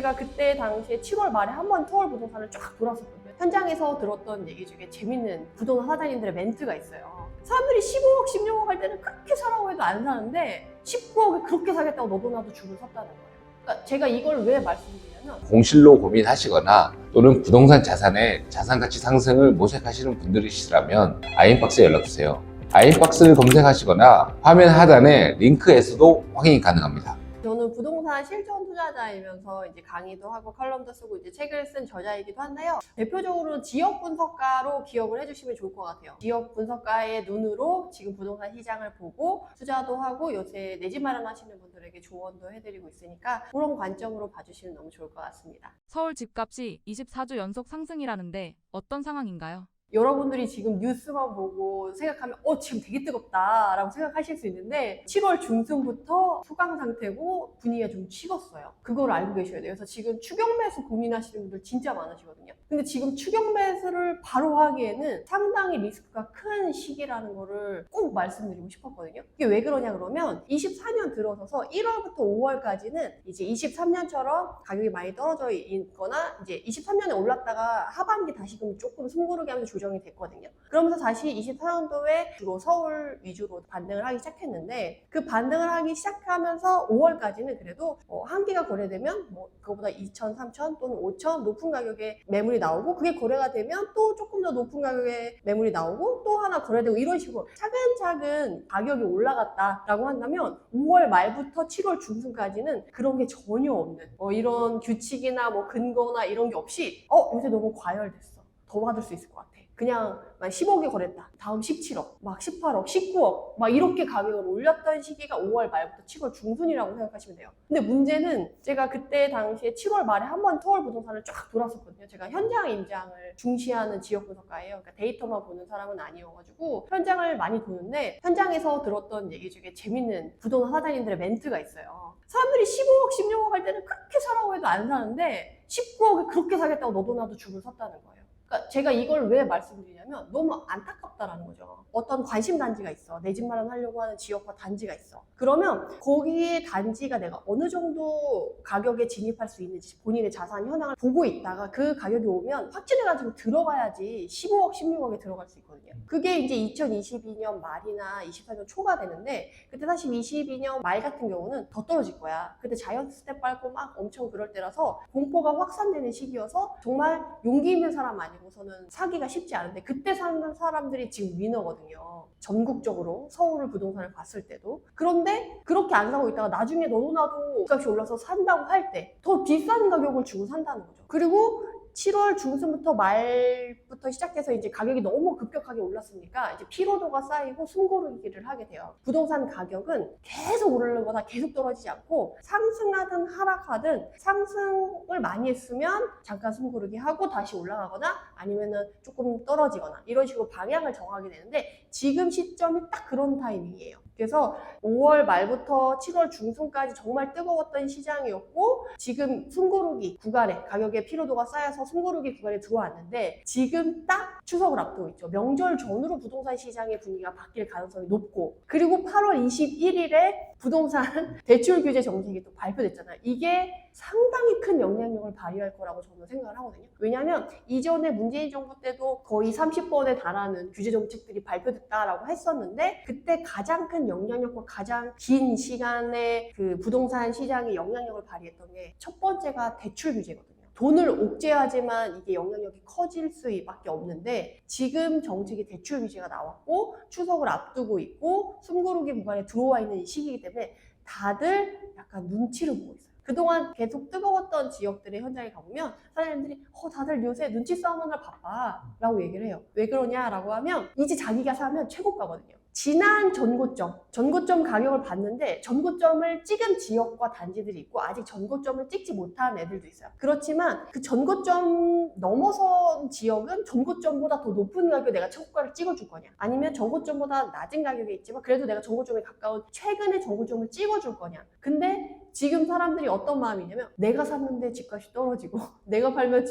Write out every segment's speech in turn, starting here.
제가 그때 당시에 7월 말에 한 번 서울 부동산을 쫙 돌았었거든요. 현장에서 들었던 얘기 중에 재밌는 부동산 사장님들의 멘트가 있어요. 사람들이 15억, 16억 할 때는 그렇게 사라고 해도 안 사는데 19억에 그렇게 사겠다고 너도 나도 줄을 섰다는 거예요. 그러니까 제가 이걸 왜 말씀드리냐면 공실로 고민하시거나 또는 부동산 자산의 자산가치 상승을 모색하시는 분들이시라면 아이엠박스에 연락주세요. 아이엠박스를 검색하시거나 화면 하단에 링크에서도 확인이 가능합니다. 저는 부동산 실전 투자자이면서 이제 강의도 하고 컬럼도 쓰고 이제 책을 쓴 저자이기도 한데요. 대표적으로 지역 분석가로 기억을 해주시면 좋을 것 같아요. 지역 분석가의 눈으로 지금 부동산 시장을 보고 투자도 하고 요새 내 집 마련하시는 분들에게 조언도 해드리고 있으니까 그런 관점으로 봐주시면 너무 좋을 것 같습니다. 서울 집값이 24주 연속 상승이라는데 어떤 상황인가요? 여러분들이 지금 뉴스만 보고 생각하면 지금 되게 뜨겁다 라고 생각하실 수 있는데 7월 중순부터 소강 상태고 분위기가 좀 식었어요. 그걸 알고 계셔야 돼요. 그래서 지금 추격 매수 고민하시는 분들 진짜 많으시거든요. 근데 지금 추격 매수를 바로 하기에는 상당히 리스크가 큰 시기라는 거를 꼭 말씀드리고 싶었거든요. 이게 왜 그러냐 그러면 24년 들어서서 1월부터 5월까지는 이제 23년처럼 가격이 많이 떨어져 있거나 이제 23년에 올랐다가 하반기 다시금 조금 숨고르게 하면서 조정이 됐거든요. 그러면서 다시 24년도에 주로 서울 위주로 반등을 하기 시작했는데 그 반등을 하기 시작하면서 5월까지는 그래도 한 개가 거래되면 그거보다 2천, 3천 또는 5천 높은 가격에 매물이 나오고 그게 거래가 되면 또 조금 더 높은 가격에 매물이 나오고 또 하나 거래되고 이런 식으로 차근차근 가격이 올라갔다라고 한다면 5월 말부터 7월 중순까지는 그런 게 전혀 없는 이런 규칙이나 근거나 이런 게 없이 요새 너무 과열됐어. 더 받을 수 있을 것 같아. 그냥 10억에 거랬다. 다음 17억, 막 18억, 19억 막 이렇게 가격을 올렸던 시기가 5월 말부터 7월 중순이라고 생각하시면 돼요. 근데 문제는 제가 그때 당시에 7월 말에 한 번 서울 부동산을 쫙 돌았었거든요. 제가 현장 임장을 중시하는 지역 분석가예요. 그러니까 데이터만 보는 사람은 아니어가지고 현장을 많이 도는데 현장에서 들었던 얘기 중에 재밌는 부동산 사장님들의 멘트가 있어요. 사람들이 15억, 16억 할 때는 그렇게 사라고 해도 안 사는데 19억에 그렇게 사겠다고 너도 나도 줄을 섰다는 거예요. 그러니까 제가 이걸 왜 말씀드리냐면 너무 안타깝다라는 거죠. 어떤 관심 단지가 있어. 내 집 마련하려고 하는 지역과 단지가 있어. 그러면 거기에 단지가 내가 어느 정도 가격에 진입할 수 있는지 본인의 자산 현황을 보고 있다가 그 가격이 오면 확진해가지고 들어가야지 15억, 16억에 들어갈 수 있거든요. 그게 이제 2022년 말이나 24년 초가 되는데 그때 사실 22년 말 같은 경우는 더 떨어질 거야. 그때 자이언트 스텝 밟고 막 엄청 그럴 때라서 공포가 확산되는 시기여서 정말 용기 있는 사람 아니고서는 사기가 쉽지 않은데 그때 사는 사람들이 지금 위너거든요. 전국적으로 서울 부동산을 봤을 때도. 그런데 그렇게 안 사고 있다가 나중에 너도 나도 값이 올라서 산다고 할 때 더 비싼 가격을 주고 산다는 거죠. 그리고 7월 중순부터 말부터 시작해서 이제 가격이 너무 급격하게 올랐으니까 이제 피로도가 쌓이고 숨고르기를 하게 돼요. 부동산 가격은 계속 오르거나 계속 떨어지지 않고 상승하든 하락하든 상승을 많이 했으면 잠깐 숨고르기 하고 다시 올라가거나 아니면은 조금 떨어지거나 이런 식으로 방향을 정하게 되는데 지금 시점이 딱 그런 타이밍이에요. 그래서 5월 말부터 7월 중순까지 정말 뜨거웠던 시장이었고 지금 숨고르기 구간에 가격의 피로도가 쌓여서 숨고르기 구간에 들어왔는데 지금 딱 추석을 앞두고 있죠. 명절 전후로 부동산 시장의 분위기가 바뀔 가능성이 높고 그리고 8월 21일에 부동산 대출 규제 정책이 또 발표됐잖아요. 이게 상당히 큰 영향력을 발휘할 거라고 저는 생각을 하거든요. 왜냐하면 이전에 문재인 정부 때도 거의 30번에 달하는 규제 정책들이 발표됐다라고 했었는데 그때 가장 큰 영향력과 가장 긴 시간에 그 부동산 시장에 영향력을 발휘했던 게 첫 번째가 대출 규제거든요. 돈을 옥죄하지만 이게 영향력이 커질 수밖에 없는데 지금 정책이 대출 규제가 나왔고 추석을 앞두고 있고 숨고르기 구간에 들어와 있는 시기이기 때문에 다들 약간 눈치를 보고 있어요. 그동안 계속 뜨거웠던 지역들의 현장에 가보면 사장님들이 다들 요새 눈치 싸움하느라 바빠 라고 얘기를 해요. 왜 그러냐라고 하면 이제 자기가 사면 최고가거든요. 지난 전고점 가격을 봤는데 전고점을 찍은 지역과 단지들이 있고 아직 전고점을 찍지 못한 애들도 있어요. 그렇지만 그 전고점 넘어선 지역은 전고점보다 더 높은 가격에 내가 최고가를 찍어줄 거냐 아니면 전고점보다 낮은 가격에 있지만 그래도 내가 전고점에 가까운 최근의 전고점을 찍어줄 거냐. 근데 지금 사람들이 어떤 마음이냐면 내가 샀는데 집값이 떨어지고 내가 팔면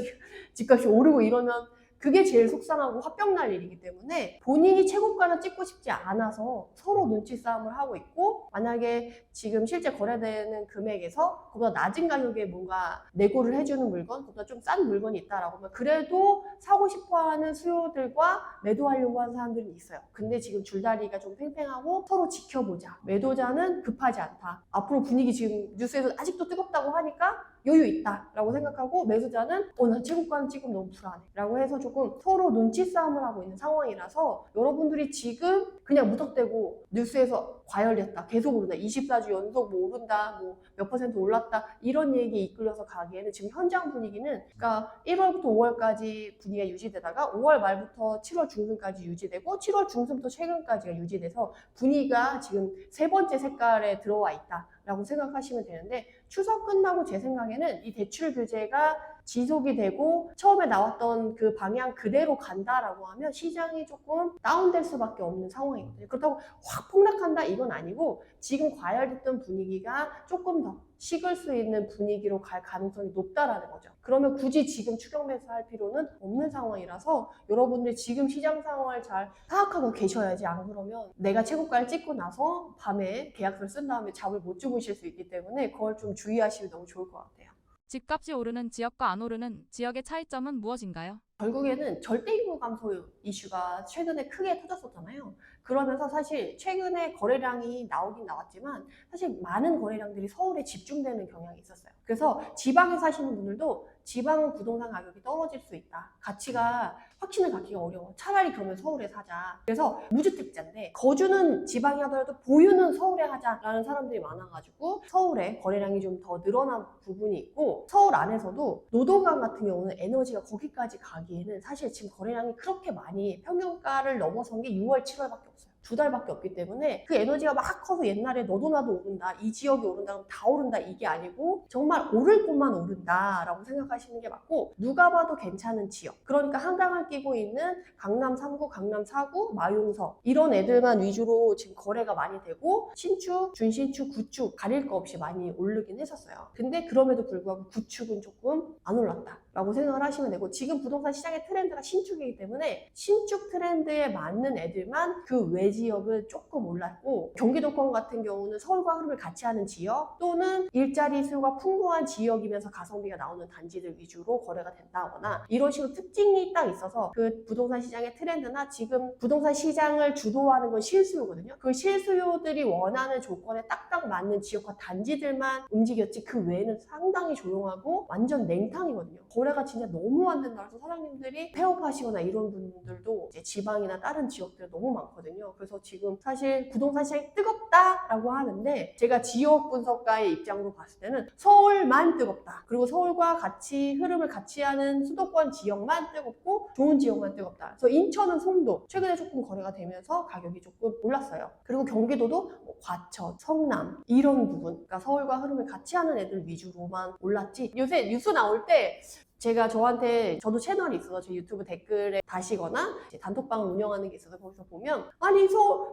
집값이 오르고 이러면 그게 제일 속상하고 화병 날 일이기 때문에 본인이 최고가를 찍고 싶지 않아서 서로 눈치 싸움을 하고 있고, 만약에 지금 실제 거래되는 금액에서 그보다 낮은 가격에 뭔가 내고를 해주는 물건, 그보다 좀 싼 물건이 있다라고 하면 그래도 사고 싶어하는 수요들과 매도하려고 하는 사람들이 있어요. 근데 지금 줄다리가 좀 팽팽하고 서로 지켜보자. 매도자는 급하지 않다. 앞으로 분위기 지금 뉴스에서 아직도 뜨겁다고 하니까 여유 있다라고 생각하고, 매수자는 난 최고가는 지금 너무 불안해 라고 해서 조금 서로 눈치 싸움을 하고 있는 상황이라서, 여러분들이 지금 그냥 무턱대고 뉴스에서 과열됐다, 계속 오른다, 24주 연속 뭐 오른다, 뭐 몇 퍼센트 올랐다 이런 얘기에 이끌려서 가기에는 지금 현장 분위기는, 그러니까 1월부터 5월까지 분위기가 유지되다가 5월 말부터 7월 중순까지 유지되고 7월 중순부터 최근까지가 유지돼서 분위기가 지금 세 번째 색깔에 들어와 있다 라고 생각하시면 되는데, 추석 끝나고 제 생각에는 이 대출 규제가 지속이 되고 처음에 나왔던 그 방향 그대로 간다라고 하면 시장이 조금 다운될 수밖에 없는 상황이거든요. 그렇다고 확 폭락한다 이건 아니고, 지금 과열됐던 분위기가 조금 더 식을 수 있는 분위기로 갈 가능성이 높다라는 거죠. 그러면 굳이 지금 추격 매수할 필요는 없는 상황이라서 여러분들이 지금 시장 상황을 잘 파악하고 계셔야지, 안 그러면 내가 최고가를 찍고 나서 밤에 계약서를 쓴 다음에 잠을 못 주무실 수 있기 때문에 그걸 좀 주의하시면 너무 좋을 것 같아요. 집값이 오르는 지역과 안 오르는 지역의 차이점은 무엇인가요? 결국에는 절대인구 감소 이슈가 최근에 크게 터졌었잖아요. 그러면서 사실 최근에 거래량이 나오긴 나왔지만 사실 많은 거래량들이 서울에 집중되는 경향이 있었어요. 그래서 지방에 사시는 분들도 지방 부동산 가격이 떨어질 수 있다, 가치가 확신을 갖기가 어려워, 차라리 그러면 서울에 사자. 그래서 무주택자인데 거주는 지방에 하더라도 보유는 서울에 하자라는 사람들이 많아가지고 서울에 거래량이 좀 더 늘어난 부분이 있고, 서울 안에서도 노도강 같은 경우는 에너지가 거기까지 가기에는 사실 지금 거래량이 그렇게 많이 평균가를 넘어선 게 6월, 7월밖에 없어요. 2달밖에 없기 때문에 그 에너지가 막 커서 옛날에 너도 나도 오른다, 이 지역이 오른다 그러면 다 오른다 이게 아니고 정말 오를 곳만 오른다라고 생각하시는 게 맞고, 누가 봐도 괜찮은 지역, 그러니까 한강을 끼고 있는 강남 3구, 강남 4구, 마용서 이런 애들만 위주로 지금 거래가 많이 되고, 신축, 준신축, 구축 가릴 거 없이 많이 오르긴 했었어요. 근데 그럼에도 불구하고 구축은 조금 안 올랐다 라고 생각을 하시면 되고, 지금 부동산 시장의 트렌드가 신축이기 때문에 신축 트렌드에 맞는 애들만 그 외 지역은 조금 올랐고, 경기도권 같은 경우는 서울과 흐름을 같이 하는 지역 또는 일자리 수요가 풍부한 지역이면서 가성비가 나오는 단지들 위주로 거래가 된다거나 이런 식으로 특징이 딱 있어서, 그 부동산 시장의 트렌드나 지금 부동산 시장을 주도하는 건 실수요거든요. 그 실수요들이 원하는 조건에 딱딱 맞는 지역과 단지들만 움직였지, 그 외에는 상당히 조용하고 완전 냉탕이거든요. 거래가 진짜 너무 안 된다 해서 사장님들이 폐업하시거나 이런 분들도 이제 지방이나 다른 지역들에 너무 많거든요. 그래서 지금 사실 부동산 시장이 뜨겁다라고 하는데, 제가 지역 분석가의 입장으로 봤을 때는 서울만 뜨겁다, 그리고 서울과 같이 흐름을 같이 하는 수도권 지역만 뜨겁고 좋은 지역만 뜨겁다. 그래서 인천은 송도 최근에 조금 거래가 되면서 가격이 조금 올랐어요. 그리고 경기도도 과천, 성남 이런 부분, 그러니까 서울과 흐름을 같이 하는 애들 위주로만 올랐지, 요새 뉴스 나올 때 제가 저도 채널이 있어서 제 유튜브 댓글에 다시거나 단톡방을 운영하는 게 있어서 거기서 보면, 아니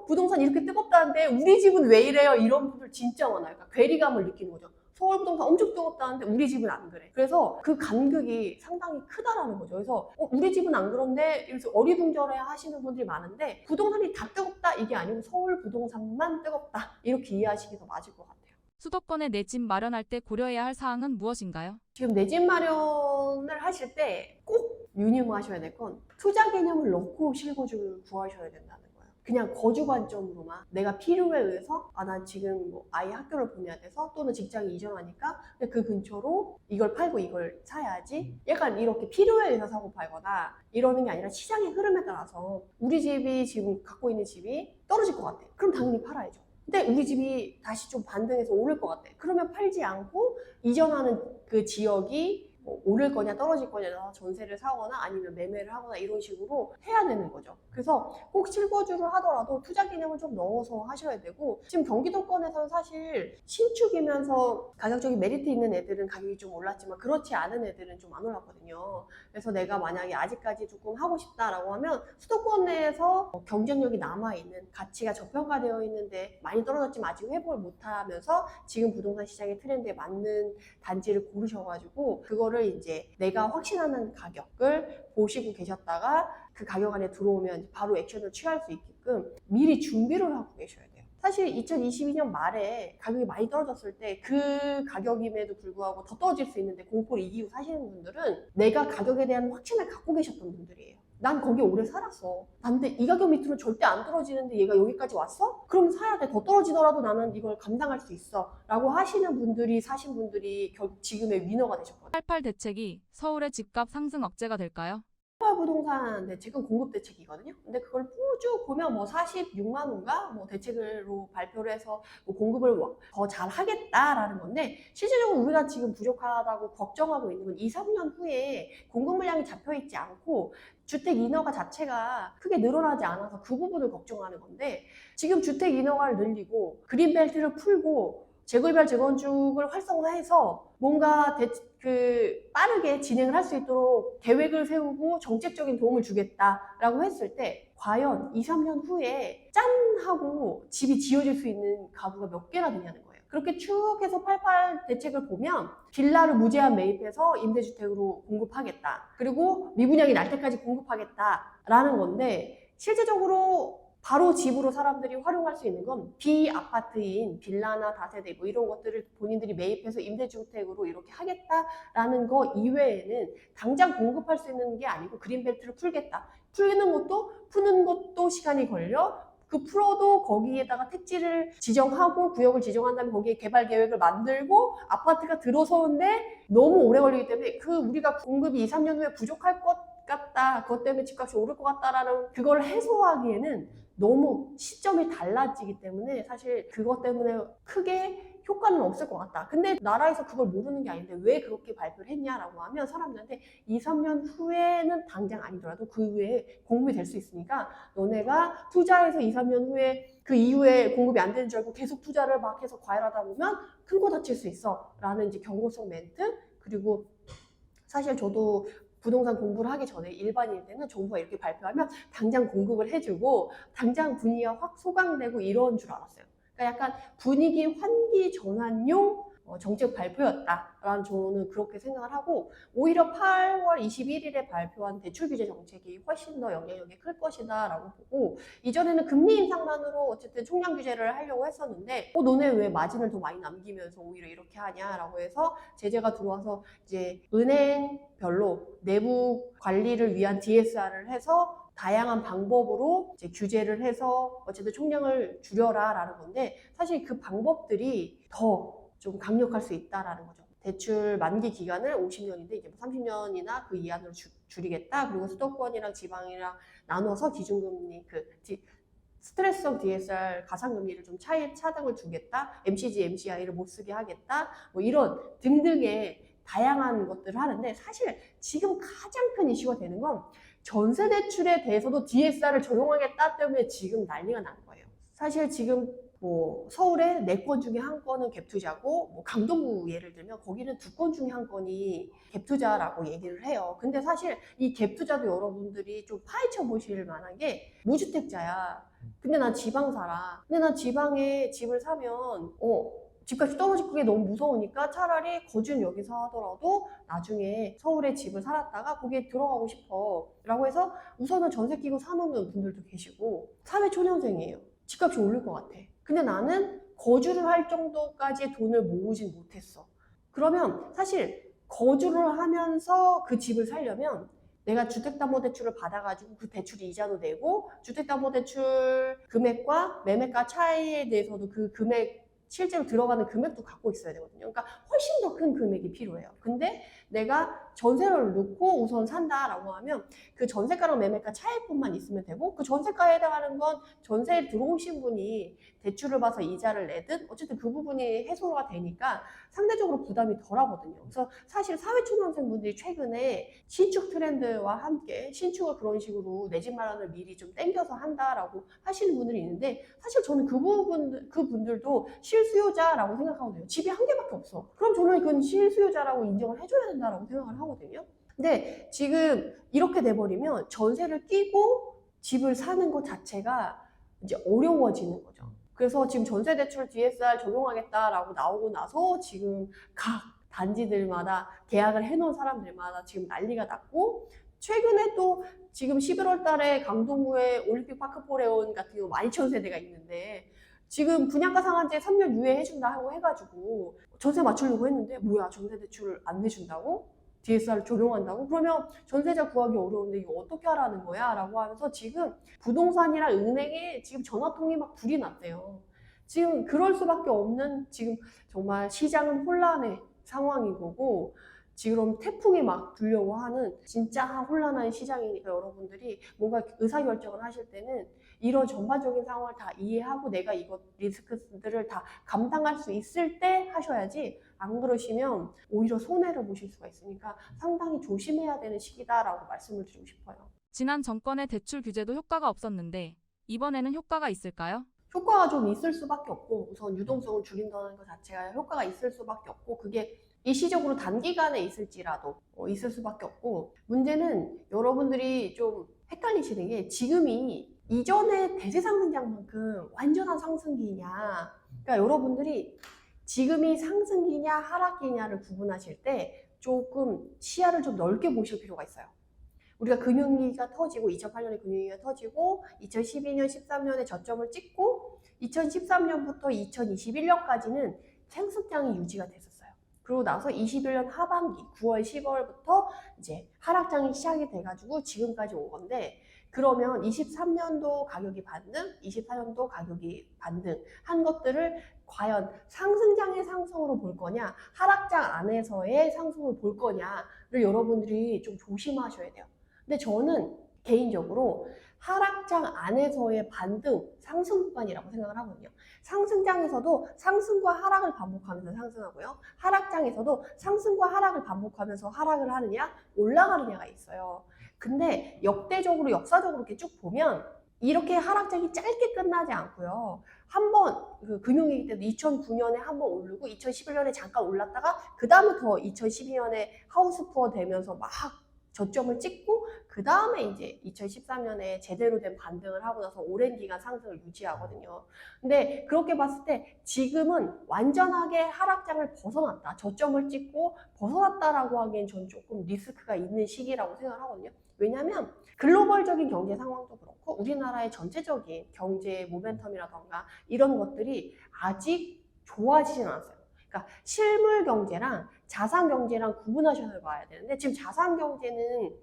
부동산 이렇게 뜨겁다는데 우리 집은 왜 이래요? 이런 분들 진짜 많아요. 그러니까 괴리감을 느끼는 거죠. 서울 부동산 엄청 뜨겁다는데 우리 집은 안 그래. 그래서 그 간극이 상당히 크다라는 거죠. 그래서 우리 집은 안 그런데 이래서 어리둥절해 하시는 분들이 많은데, 부동산이 다 뜨겁다 이게 아니고 서울 부동산만 뜨겁다 이렇게 이해하시기 더 맞을 것 같아요. 수도권에 내 집 마련할 때 고려해야 할 사항은 무엇인가요? 지금 내 집 마련을 하실 때 꼭 유념하셔야 될 건, 투자 개념을 넣고 실거주를 구하셔야 된다는 거예요. 그냥 거주 관점으로만 내가 필요에 의해서 난 지금 뭐 아이 학교를 보내야 돼서 또는 직장에 이전하니까 그 근처로 이걸 팔고 이걸 사야지, 약간 이렇게 필요에 의해서 사고 팔거나 이러는 게 아니라 시장의 흐름에 따라서 우리 집이 지금 갖고 있는 집이 떨어질 것 같아. 그럼 당연히 팔아야죠. 근데 우리 집이 다시 좀 반등해서 오를 것 같아. 그러면 팔지 않고 이전하는 그 지역이 뭐 오를 거냐 떨어질 거냐 전세를 사거나 아니면 매매를 하거나 이런 식으로 해야 되는 거죠. 그래서 꼭 실거주를 하더라도 투자 개념을 좀 넣어서 하셔야 되고, 지금 경기도권에서는 사실 신축이면서 가격적인 메리트 있는 애들은 가격이 좀 올랐지만 그렇지 않은 애들은 좀 안 올랐거든요. 그래서 내가 만약에 아직까지 조금 하고 싶다라고 하면 수도권 내에서 경쟁력이 남아있는, 가치가 저평가되어 있는데 많이 떨어졌지만 아직 회복을 못하면서 지금 부동산 시장의 트렌드에 맞는 단지를 고르셔가지고 그거를 그거를 이제 내가 확신하는 가격을 보시고 계셨다가 그 가격 안에 들어오면 바로 액션을 취할 수 있게끔 미리 준비를 하고 계셔야 돼요. 사실 2022년 말에 가격이 많이 떨어졌을 때 그 가격임에도 불구하고 더 떨어질 수 있는데 공포를 이기고 사시는 분들은 내가 가격에 대한 확신을 갖고 계셨던 분들이에요. 난 거기에 오래 살았어. 근데 이 가격 밑으로 절대 안 떨어지는데 얘가 여기까지 왔어? 그럼 사야 돼. 더 떨어지더라도 나는 이걸 감당할 수 있어. 라고 하시는 분들이 사신 분들이 결국 지금의 위너가 되셨거든요. 88 대책이 서울의 집값 상승 억제가 될까요? 부동산 대책은 공급 대책이거든요. 근데 그걸 쭉 보면 뭐 46만 원가 뭐 대책으로 발표를 해서 뭐 공급을 더 잘 하겠다라는 건데 실질적으로 우리가 지금 부족하다고 걱정하고 있는 건 2, 3년 후에 공급 물량이 잡혀 있지 않고 주택 인허가 자체가 크게 늘어나지 않아서 그 부분을 걱정하는 건데 지금 주택 인허가를 늘리고 그린벨트를 풀고 재개발 재건축을 활성화해서 뭔가 빠르게 진행을 할 수 있도록 계획을 세우고 정책적인 도움을 주겠다라고 했을 때 과연 2, 3년 후에 짠 하고 집이 지어질 수 있는 가구가 몇 개나 되냐는 거예요. 그렇게 쭉 해서 88 대책을 보면 빌라를 무제한 매입해서 임대주택으로 공급하겠다. 그리고 미분양이 날 때까지 공급하겠다라는 건데 실제적으로 바로 집으로 사람들이 활용할 수 있는 건 비아파트인 빌라나 다세대 뭐 이런 것들을 본인들이 매입해서 임대주택으로 이렇게 하겠다라는 거 이외에는 당장 공급할 수 있는 게 아니고 그린벨트를 풀겠다. 푸는 것도 시간이 걸려. 그 풀어도 거기에다가 택지를 지정하고 구역을 지정한 다음에 거기에 개발 계획을 만들고 아파트가 들어서는데 너무 오래 걸리기 때문에 우리가 공급이 2, 3년 후에 부족할 것 같다. 그것 때문에 집값이 오를 것 같다라는 그걸 해소하기에는 너무 시점이 달라지기 때문에 사실 그것 때문에 크게 효과는 없을 것 같다. 근데 나라에서 그걸 모르는 게 아닌데 왜 그렇게 발표를 했냐라고 하면 사람들한테 2, 3년 후에는 당장 아니더라도 그 후에 공급이 될 수 있으니까 너네가 투자해서 2, 3년 후에 그 이후에 공급이 안 되는 줄 알고 계속 투자를 막 해서 과열하다 보면 큰 거 다칠 수 있어 라는 이제 경고성 멘트. 그리고 사실 저도 부동산 공부를 하기 전에 일반인일 때는 정부가 이렇게 발표하면 당장 공급을 해주고 당장 분위기가 확 소강되고 이런 줄 알았어요. 그러니까 약간 분위기 환기 전환용 정책 발표였다라는 저는 그렇게 생각을 하고 오히려 8월 21일에 발표한 대출 규제 정책이 훨씬 더 영향력이 클 것이다라고 보고 이전에는 금리 인상만으로 어쨌든 총량 규제를 하려고 했었는데 너네 왜 마진을 더 많이 남기면서 오히려 이렇게 하냐라고 해서 제재가 들어와서 이제 은행별로 내부 관리를 위한 DSR을 해서 다양한 방법으로 이제 규제를 해서 어쨌든 총량을 줄여라라는 건데 사실 그 방법들이 더 좀 강력할 수 있다라는 거죠. 대출 만기 기간을 50년인데 이제 30년이나 그 이하로 줄이겠다. 그리고 수도권이랑 지방이랑 나눠서 기준금리 스트레스성 DSR 가상금리를 좀 차등을 주겠다. MCG, MCI를 못 쓰게 하겠다. 뭐 이런 등등의 다양한 것들을 하는데 사실 지금 가장 큰 이슈가 되는 건 전세 대출에 대해서도 DSR을 적용하겠다 때문에 지금 난리가 난 거예요. 사실 지금 뭐 서울에 4건 중에 1건은 갭투자고 뭐 강동구 예를 들면 거기는 2건 중에 1건이 갭투자라고 얘기를 해요. 근데 사실 이 갭투자도 여러분들이 좀 파헤쳐 보실 만한 게 무주택자야. 근데 난 지방 살아. 근데 난 지방에 집을 사면 집값이 떨어질 게 너무 무서우니까 차라리 거주는 여기서 하더라도 나중에 서울에 집을 살았다가 거기에 들어가고 싶어 라고 해서 우선은 전세 끼고 사놓는 분들도 계시고 사회초년생이에요. 집값이 오를 것 같아. 근데 나는 거주를 할 정도까지의 돈을 모으진 못했어. 그러면 사실 거주를 하면서 그 집을 살려면 내가 주택담보대출을 받아가지고 그 대출 이자도 내고 주택담보대출 금액과 매매가 차이에 대해서도 그 금액 실제로 들어가는 금액도 갖고 있어야 되거든요. 그러니까 훨씬 더 큰 금액이 필요해요. 근데 내가 전세를 넣고 우선 산다라고 하면 그 전세가랑 매매가 차이뿐만 있으면 되고 그 전세가에 해당하는 건 전세에 들어오신 분이 대출을 봐서 이자를 내든 어쨌든 그 부분이 해소가 되니까 상대적으로 부담이 덜 하거든요. 그래서 사실 사회초년생분들이 최근에 신축 트렌드와 함께 신축을 그런 식으로 내 집 마련을 미리 좀 땡겨서 한다라고 하시는 분들이 있는데 사실 저는 그 분들도 실수요자라고 생각하거든요. 집이 1개밖에 없어. 그럼 저는 그건 실수요자라고 인정을 해줘야 된다라고 생각을 하거든요. 근데 지금 이렇게 돼버리면 전세를 끼고 집을 사는 것 자체가 이제 어려워지는 거죠. 그래서 지금 전세대출 DSR 적용하겠다라고 나오고 나서 지금 각 단지들마다 계약을 해놓은 사람들마다 지금 난리가 났고, 최근에 또 지금 11월 달에 강동구에 올림픽 파크포레온 같은 경우 12,000세대가 있는데 지금 분양가 상한제 3년 유예해준다 하고 해가지고 전세 맞추려고 했는데 뭐야, 전세 대출 안 내준다고? DSR 적용한다고? 그러면 전세자 구하기 어려운데 이거 어떻게 하라는 거야? 라고 하면서 지금 부동산이랑 은행에 지금 전화통이 막 불이 났대요. 지금 그럴 수밖에 없는 지금 정말 시장은 혼란의 상황인 거고, 지금 태풍이 막 불려고 하는 진짜 혼란한 시장이니까 여러분들이 뭔가 의사결정을 하실 때는 이런 전반적인 상황을 다 이해하고 내가 이것 리스크들을 다 감당할 수 있을 때 하셔야지, 안 그러시면 오히려 손해를 보실 수가 있으니까 상당히 조심해야 되는 시기다라고 말씀을 드리고 싶어요. 지난 정권의 대출 규제도 효과가 없었는데 이번에는 효과가 있을까요? 효과가 좀 있을 수밖에 없고, 우선 유동성을 줄인다는 것 자체가 효과가 있을 수밖에 없고, 그게 일시적으로 단기간에 있을지라도 있을 수밖에 없고, 문제는 여러분들이 좀 헷갈리시는 게 지금이 이전의 대세 상승장만큼 완전한 상승기냐, 그러니까 여러분들이 지금이 상승기냐 하락기냐를 구분하실 때 조금 시야를 좀 넓게 보실 필요가 있어요. 우리가 금융위기가 터지고 2008년에 금융위기가 터지고 2012년, 13년에 저점을 찍고 2013년부터 2021년까지는 상승장이 유지가 됐었어요. 그러고 나서 21년 하반기 9월, 10월부터 이제 하락장이 시작이 돼가지고 지금까지 온 건데, 그러면 23년도 가격이 반등, 24년도 가격이 반등 한 것들을 과연 상승장의 상승으로 볼 거냐, 하락장 안에서의 상승을 볼 거냐를 여러분들이 좀 조심하셔야 돼요. 근데 저는 개인적으로 하락장 안에서의 반등, 상승 구간이라고 생각을 하거든요. 상승장에서도 상승과 하락을 반복하면서 상승하고요. 하락장에서도 상승과 하락을 반복하면서 하락을 하느냐, 올라가느냐가 있어요. 근데 역대적으로, 역사적으로 이렇게 쭉 보면 이렇게 하락장이 짧게 끝나지 않고요. 한번 금융위기 때도 2009년에 한번 오르고 2011년에 잠깐 올랐다가 그 다음부터 2012년에 하우스푸어 되면서 막 저점을 찍고 그 다음에 이제 2013년에 제대로 된 반등을 하고 나서 오랜 기간 상승을 유지하거든요. 근데 그렇게 봤을 때 지금은 완전하게 하락장을 벗어났다, 저점을 찍고 벗어났다라고 하기엔 전 조금 리스크가 있는 시기라고 생각을 하거든요. 왜냐하면 글로벌적인 경제 상황도 그렇고 우리나라의 전체적인 경제 모멘텀이라던가 이런 것들이 아직 좋아지진 않았어요. 그러니까 실물 경제랑 자산 경제랑 구분하셔서 봐야 되는데, 지금 자산 경제는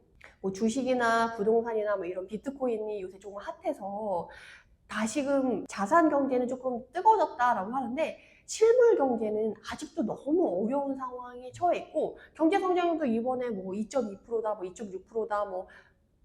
뭐 주식이나 부동산이나 뭐 이런 비트코인이 요새 조금 핫해서 다시금 자산 경제는 조금 뜨거워졌다라고 하는데, 실물 경제는 아직도 너무 어려운 상황에 처해 있고, 경제 성장률도 이번에 뭐 2.2%다, 뭐 2.6%다, 뭐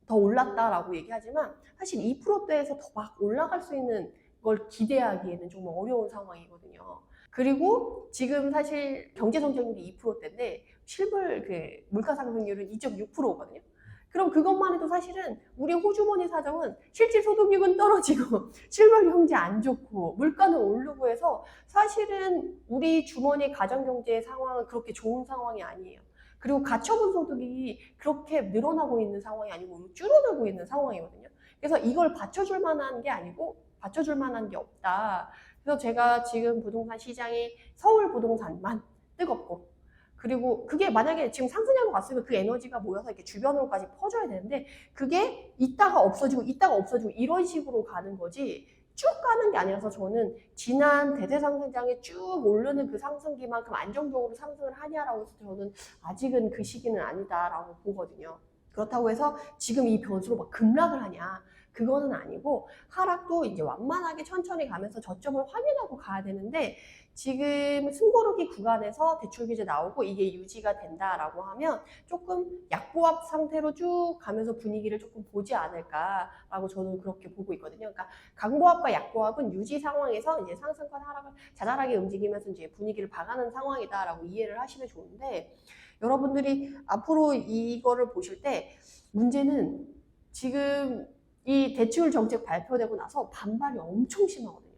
더 올랐다라고 얘기하지만 사실 2%대에서 더 막 올라갈 수 있는 걸 기대하기에는 좀 어려운 상황이거든요. 그리고 지금 사실 경제 성장률이 2%대인데 실물 물가 상승률은 2.6%거든요. 그럼 그것만 해도 사실은 우리 호주머니 사정은 실질 소득률은 떨어지고 실물 경제 안 좋고 물가는 오르고 해서 사실은 우리 주머니 가정 경제 상황은 그렇게 좋은 상황이 아니에요. 그리고 가처분 소득이 그렇게 늘어나고 있는 상황이 아니고 줄어들고 있는 상황이거든요. 그래서 이걸 받쳐줄 만한 게 아니고 받쳐줄 만한 게 없다. 그래서 제가 지금 부동산 시장이 서울 부동산만 뜨겁고, 그리고 그게 만약에 지금 상승장으로 갔으면 그 에너지가 모여서 이렇게 주변으로까지 퍼져야 되는데 그게 있다가 없어지고 있다가 없어지고 이런 식으로 가는 거지 쭉 가는 게 아니라서, 저는 지난 대세 상승장에 쭉 오르는 그 상승기만큼 안정적으로 상승을 하냐라고 해서 저는 아직은 그 시기는 아니다라고 보거든요. 그렇다고 해서 지금 이 변수로 막 급락을 하냐, 그거는 아니고 하락도 이제 완만하게 천천히 가면서 저점을 확인하고 가야 되는데, 지금 숨고르기 구간에서 대출 규제 나오고 이게 유지가 된다라고 하면 조금 약보합 상태로 쭉 가면서 분위기를 조금 보지 않을까라고 저는 그렇게 보고 있거든요. 그러니까 강보합과 약보합은 유지 상황에서 이제 상승과 하락을 자잘하게 움직이면서 이제 분위기를 봐가는 상황이다라고 이해를 하시면 좋은데, 여러분들이 앞으로 이거를 보실 때 문제는 지금 이 대출 정책 발표되고 나서 반발이 엄청 심하거든요.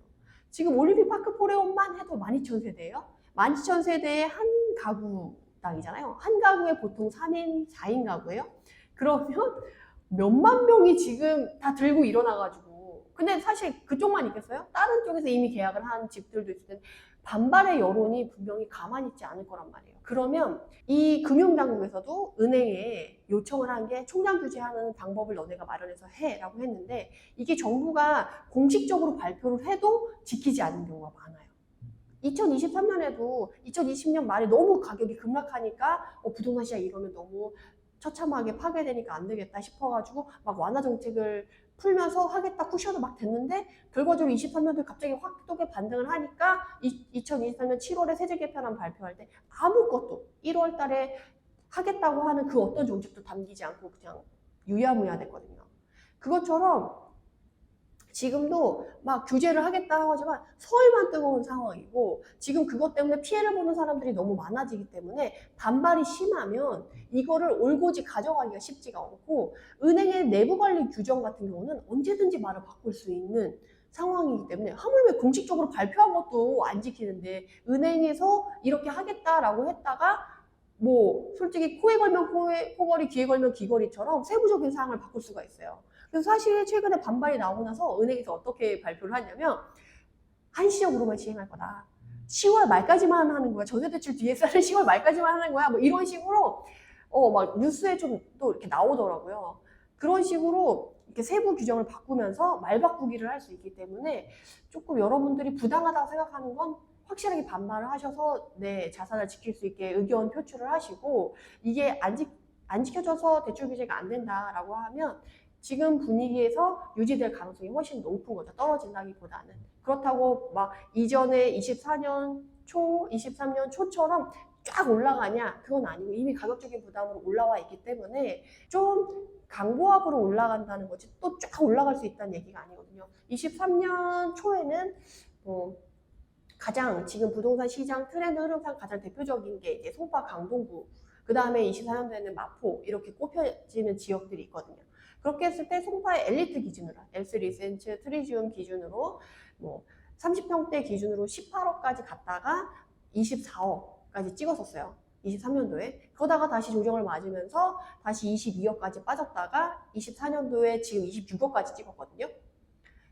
지금 올림픽 파크포레온만 해도 12,000세대예요. 12,000세대의 한 가구당이잖아요. 한 가구에 보통 3인, 4인 가구예요. 그러면 몇만 명이 지금 다 들고 일어나가지고, 근데 사실 그쪽만 있겠어요? 다른 쪽에서 이미 계약을 한 집들도 있을 텐데 반발의 여론이 분명히 가만히 있지 않을 거란 말이에요. 그러면 이 금융당국에서도 은행에 요청을 한 게 총량 규제하는 방법을 너네가 마련해서 해라고 했는데 이게 정부가 공식적으로 발표를 해도 지키지 않는 경우가 많아요. 2023년에도 2020년 말에 너무 가격이 급락하니까 부동산 시장 이러면 너무 처참하게 파괴되니까 안 되겠다 싶어가지고 막 완화 정책을 풀면서 하겠다 쿠션을 막 됐는데 결과적으로 23년도에 갑자기 확 또게 반등을 하니까 2023년 7월에 세제 개편안 발표할 때 아무것도 1월 달에 하겠다고 하는 그 어떤 정책도 담기지 않고 그냥 유야무야 됐거든요. 그것처럼 지금도 막 규제를 하겠다고 하지만 서울만 뜨거운 상황이고 지금 그것 때문에 피해를 보는 사람들이 너무 많아지기 때문에 반발이 심하면 이거를 올고지 가져가기가 쉽지가 않고 은행의 내부 관리 규정 같은 경우는 언제든지 말을 바꿀 수 있는 상황이기 때문에 하물며 공식적으로 발표한 것도 안 지키는데 은행에서 이렇게 하겠다라고 했다가 뭐 솔직히 코에 걸면 코걸이, 귀에 걸면 귀걸이처럼 세부적인 사항을 바꿀 수가 있어요. 그래서 사실 최근에 반발이 나오고 나서 은행에서 어떻게 발표를 하냐면 한시적으로만 시행할 거다. 10월 말까지만 하는 거야. 전세대출 DSR은 10월 말까지만 하는 거야. 뭐 이런 식으로 막 뉴스에 좀 또 이렇게 나오더라고요. 그런 식으로 이렇게 세부 규정을 바꾸면서 말 바꾸기를 할 수 있기 때문에 조금 여러분들이 부당하다고 생각하는 건 확실하게 반발을 하셔서 내 자산을 지킬 수 있게 의견 표출을 하시고 이게 안 지켜져서 대출 규제가 안 된다라고 하면 지금 분위기에서 유지될 가능성이 훨씬 높은 거죠. 떨어진다기보다는. 그렇다고 막 이전에 24년 초, 23년 초처럼 쫙 올라가냐? 그건 아니고 이미 가격적인 부담으로 올라와 있기 때문에 좀 강보합으로 올라간다는 거지 또 쫙 올라갈 수 있다는 얘기가 아니거든요. 23년 초에는 가장 지금 부동산 시장 트렌드 흐름상 가장 대표적인 게 이제 송파 강동구, 그 다음에 24년도에는 마포 이렇게 꼽혀지는 지역들이 있거든요. 그렇게 했을 때 송파의 엘리트 기준으로 엘스 리센츠 트리지움 기준으로 뭐 30평대 기준으로 18억까지 갔다가 24억까지 찍었었어요. 23년도에. 그러다가 다시 조정을 맞으면서 다시 22억까지 빠졌다가 24년도에 지금 26억까지 찍었거든요.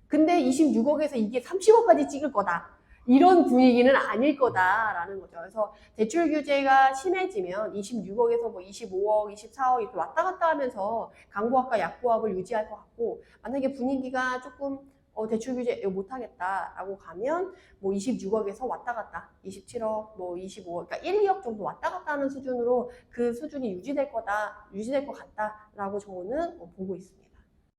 근데 26억에서 이게 30억까지 찍을 거다. 이런 분위기는 아닐 거다라는 거죠. 그래서 대출 규제가 심해지면 26억에서 뭐 25억, 24억 이렇게 왔다 갔다 하면서 강보합과 약보합을 유지할 것 같고 만약에 분위기가 조금 대출 규제 못하겠다라고 가면 뭐 26억에서 왔다 갔다 27억, 뭐 25억, 그러니까 1, 2억 정도 왔다 갔다 하는 수준으로 그 수준이 유지될 것 같다라고 저는 보고 있습니다.